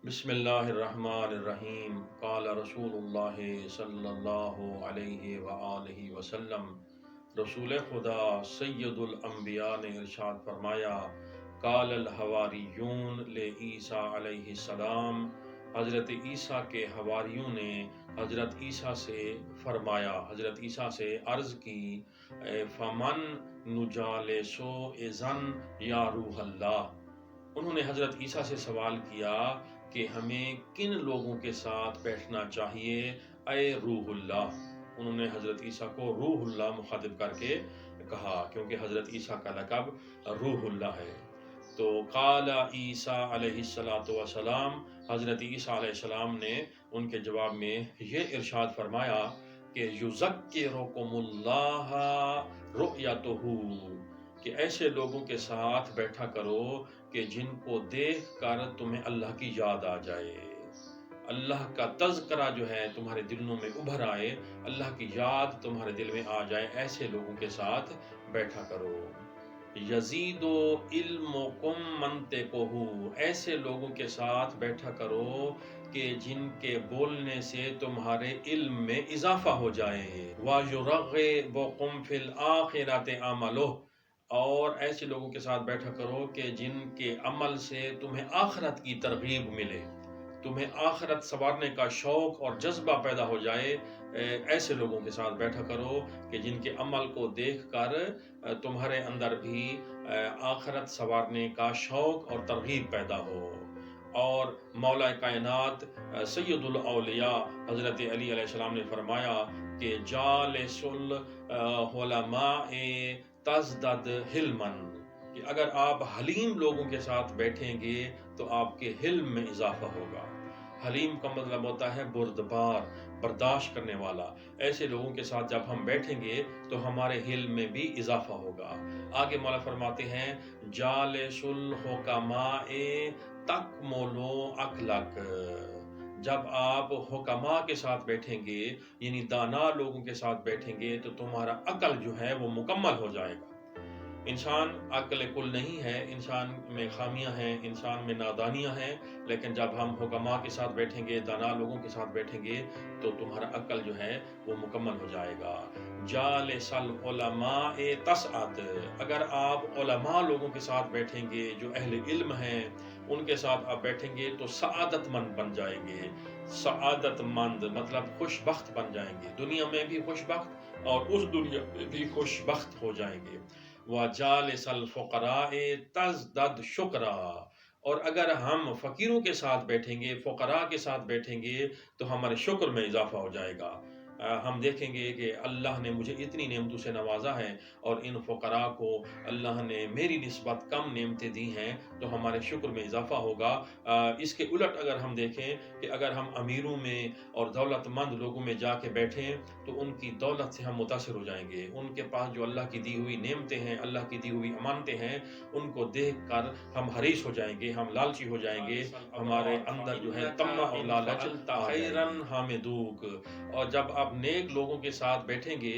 بسم اللہ الرحمن الرحیم قال رسول اللہ صلی اللہ علیہ وآلہ وسلم، رسول خدا سید الانبیاء نے ارشاد فرمایا، قال الحواریون لعیسیٰ علیہ السلام، حضرت عیسیٰ کے حواریوں نے حضرت عیسیٰ سے فرمایا، حضرت عیسیٰ سے عرض کی، فمن نجالسو اذن یا روح اللہ۔ انہوں نے حضرت عیسیٰ سے سوال کیا کہ ہمیں کن لوگوں کے ساتھ بیٹھنا چاہیے اے روح اللہ۔ انہوں نے حضرت عیسیٰ کو روح اللہ مخاطب کر کے کہا، کیونکہ حضرت عیسیٰ کا لقب روح اللہ ہے۔ تو قال عیسیٰ علیہ السلام، حضرت عیسیٰ علیہ السلام نے ان کے جواب میں یہ ارشاد فرمایا کہ یذکرکم اللہ رؤیتہ، کہ ایسے لوگوں کے ساتھ بیٹھا کرو کہ جن کو دیکھ کر تمہیں اللہ کی یاد آ جائے، اللہ کا تذکرہ جو ہے تمہارے دلوں میں ابھر آئے، اللہ کی یاد تمہارے دل میں آ جائے، ایسے لوگوں کے ساتھ بیٹھا کرو۔ یزید علمکم منطقہ، ایسے لوگوں کے ساتھ بیٹھا کرو کہ جن کے بولنے سے تمہارے علم میں اضافہ ہو جائے۔ وَيُرَغِّبُکُم فِی الْآخِرَةِ عَمَلُہُ، اور ایسے لوگوں کے ساتھ بیٹھا کرو کہ جن کے عمل سے تمہیں آخرت کی ترغیب ملے، تمہیں آخرت سنوارنے کا شوق اور جذبہ پیدا ہو جائے، ایسے لوگوں کے ساتھ بیٹھا کرو کہ جن کے عمل کو دیکھ کر تمہارے اندر بھی آخرت سنوارنے کا شوق اور ترغیب پیدا ہو۔ اور مولا کائنات سید الاولیاء حضرت علی علیہ السلام نے فرمایا کہ جالس العلماء تزدد حلمن، کہ اگر آپ حلیم لوگوں کے ساتھ بیٹھیں گے تو آپ کے حلم میں اضافہ ہوگا۔ حلیم کا مطلب ہوتا ہے بردبار، برداشت کرنے والا۔ ایسے لوگوں کے ساتھ جب ہم بیٹھیں گے تو ہمارے حلم میں بھی اضافہ ہوگا۔ آگے مولا فرماتے ہیں جالس الحکماء تکمل عقلک، جب آپ حکماء کے ساتھ بیٹھیں گے یعنی دانا لوگوں کے ساتھ بیٹھیں گے تو تمہارا عقل جو ہے وہ مکمل ہو جائے گا۔ انسان عقل کل نہیں ہے، انسان میں خامیاں ہیں، انسان میں نادانیاں ہیں، لیکن جب ہم حکماء کے ساتھ بیٹھیں گے، دانا لوگوں کے ساتھ بیٹھیں گے تو تمہارا عقل جو ہے وہ مکمل ہو جائے گا۔ جالس العلماء تسعد، اگر آپ علماء لوگوں کے ساتھ بیٹھیں گے جو اہل علم ہیں، ان کے ساتھ آپ بیٹھیں گے تو سعادت مند بن جائیں گے۔ سعادت مند مطلب خوش بخت بن جائیں گے، دنیا میں بھی خوش بخت اور اس دنیا میں بھی خوش بخت ہو جائیں گے۔ وَجَالِسَ الْفُقَرَاءِ تَزْدَدْ شُکْرًا، اور اگر ہم فقیروں کے ساتھ بیٹھیں گے، فقراء کے ساتھ بیٹھیں گے تو ہمارے شکر میں اضافہ ہو جائے گا۔ ہم دیکھیں گے کہ اللہ نے مجھے اتنی نعمتوں سے نوازا ہے اور ان فقراء کو اللہ نے میری نسبت کم نعمتیں دی ہیں تو ہمارے شکر میں اضافہ ہوگا۔ اس کے الٹ اگر ہم دیکھیں کہ اگر ہم امیروں میں اور دولت مند لوگوں میں جا کے بیٹھیں تو ان کی دولت سے ہم متاثر ہو جائیں گے، ان کے پاس جو اللہ کی دی ہوئی نعمتیں ہیں، اللہ کی دی ہوئی امانتیں ہیں، ان کو دیکھ کر ہم حریص ہو جائیں گے، ہم لالچی ہو جائیں گے، ہمارے اندر جو ہے طمع اور لالچ خیرن حامدوک۔ اور جب آپ نیک لوگوں کے ساتھ بیٹھیں گے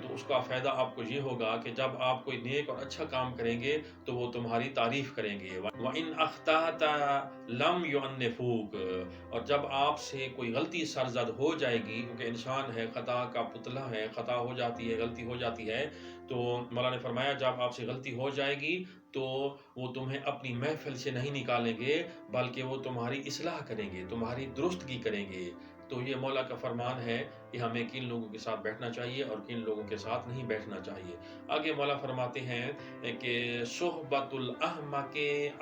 تو اس کا فائدہ آپ کو یہ ہوگا کہ جب آپ کوئی نیک اور اچھا کام کریں گے تو وہ تمہاری تعریف کریں گے۔ وَإِنْ أَخْطَأْتَ لَمْ يُعَنِّفُوكَ، اور جب آپ سے کوئی غلطی سرزد ہو جائے گی، کیونکہ انسان ہے، خطا کا پتلا ہے، خطا ہو جاتی ہے، غلطی ہو جاتی ہے، تو مولا نے فرمایا جب آپ سے غلطی ہو جائے گی تو وہ تمہیں اپنی محفل سے نہیں نکالیں گے بلکہ وہ تمہاری اصلاح کریں گے، تمہاری درستگی کریں گے۔ تو یہ مولا کا فرمان ہے کہ ہمیں کن لوگوں کے ساتھ بیٹھنا چاہیے اور کن لوگوں کے ساتھ نہیں بیٹھنا چاہیے۔ آگے مولا فرماتے ہیں کہ صحبت الاحمق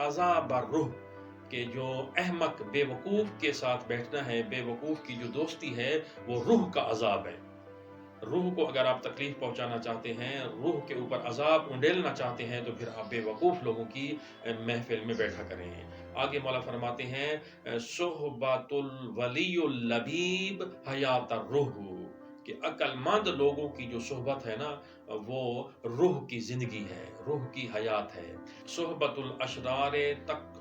عذاب الروح، کہ جو احمق بے وقوف کے ساتھ بیٹھنا ہے، بے وقوف کی جو دوستی ہے وہ روح کا عذاب ہے۔ روح کو اگر آپ تکلیف پہنچانا چاہتے ہیں، روح کے اوپر عذاب انڈیلنا چاہتے ہیں تو پھر آپ بے وقوف لوگوں کی محفل میں بیٹھا کریں۔ آگے مولا فرماتے ہیں صحبت الولی اللبیب حیات الروح، کہ عقل مند لوگوں کی جو صحبت ہے نا وہ روح کی زندگی ہے، روح کی حیات ہے۔ صحبت الاشرار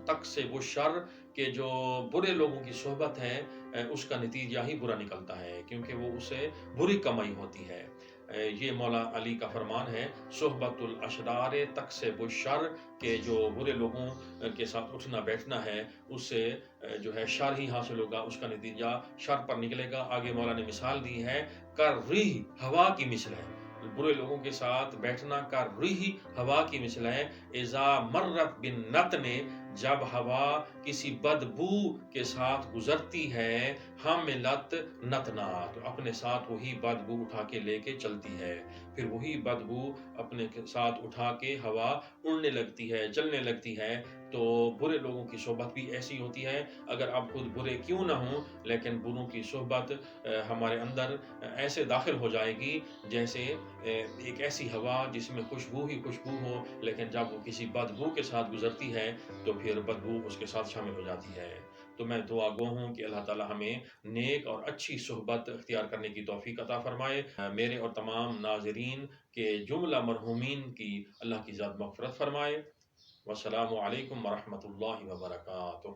تکسب الشر، کہ جو برے لوگوں کی صحبت ہے اس کا نتیجہ ہی برا نکلتا ہے، کیونکہ وہ اسے بری کمائی ہوتی ہے۔ یہ مولا علی کا فرمان ہے، صحبت الاشرار تکسب الشر، کہ جو برے لوگوں کے ساتھ اٹھنا بیٹھنا ہے اس سے جو ہے شر ہی حاصل ہوگا، اس کا نتیجہ شر پر نکلے گا۔ آگے مولا نے مثال دی ہے کر ریح، ہوا کی مثل ہے، برے لوگوں کے ساتھ بیٹھنا کر ریح، ہوا کی مثل ہے، اذا مرت بالنتن، جب ہوا کسی بدبو کے ساتھ گزرتی ہے، حاملت نتنا، تو اپنے ساتھ وہی بدبو اٹھا کے لے کے چلتی ہے، پھر وہی بدبو اپنے ساتھ اٹھا کے ہوا اڑنے لگتی ہے، چلنے لگتی ہے۔ تو برے لوگوں کی صحبت بھی ایسی ہوتی ہے، اگر آپ خود برے کیوں نہ ہوں لیکن بروں کی صحبت ہمارے اندر ایسے داخل ہو جائے گی جیسے ایک ایسی ہوا جس میں خوشبو ہی خوشبو ہو، لیکن جب وہ کسی بدبو کے ساتھ گزرتی ہے تو پھر بدبو اس کے ساتھ شامل ہو جاتی ہے۔ تو میں دعا گو ہوں کہ اللہ تعالی ہمیں نیک اور اچھی صحبت اختیار کرنے کی توفیق عطا فرمائے۔ میرے اور تمام ناظرین کے جملہ مرحومین کی اللہ کی ذات مغفرت فرمائے۔ والسلام علیکم ورحمۃ اللہ وبرکاتہ۔